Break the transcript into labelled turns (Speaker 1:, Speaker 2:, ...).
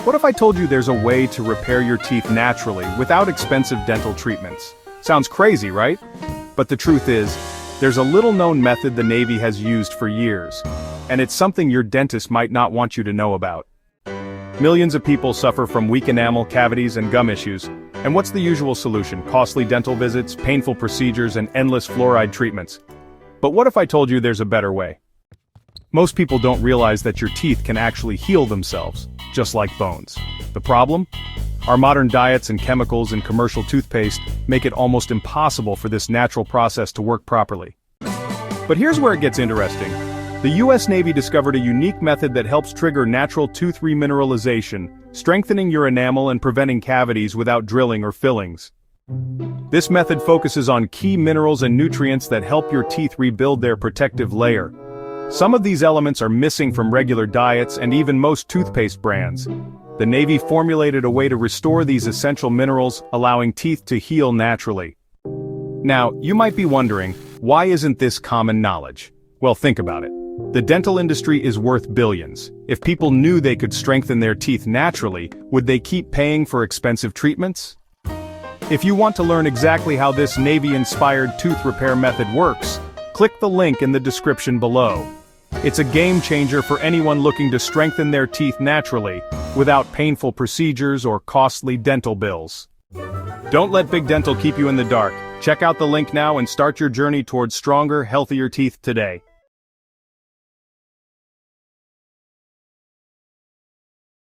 Speaker 1: What if I told you there's a way to repair your teeth naturally without expensive dental treatments? Sounds crazy, right? But the truth is, there's a little-known method the Navy has used for years, and it's something your dentist might not want you to know about. Millions of people suffer from weak enamel, cavities, and gum issues, and what's the usual solution? Costly dental visits, painful procedures, and endless fluoride treatments. But what if I told you there's a better way? Most people don't realize that your teeth can actually heal themselves, just like bones. The problem? Our modern diets and chemicals in commercial toothpaste make it almost impossible for this natural process to work properly. But here's where it gets interesting. The US Navy discovered a unique method that helps trigger natural tooth remineralization, strengthening your enamel and preventing cavities without drilling or fillings. This method focuses on key minerals and nutrients that help your teeth rebuild their protective layer. Some of these elements are missing from regular diets and even most toothpaste brands. The Navy formulated a way to restore these essential minerals, allowing teeth to heal naturally. Now, you might be wondering, why isn't this common knowledge? Well, think about it. The dental industry is worth billions. If people knew they could strengthen their teeth naturally, would they keep paying for expensive treatments? If you want to learn exactly how this Navy-inspired tooth repair method works, click the link in the description below. It's a game changer for anyone looking to strengthen their teeth naturally, without painful procedures or costly dental bills. Don't let Big Dental keep you in the dark. Check out the link now and start your journey towards stronger, healthier teeth today.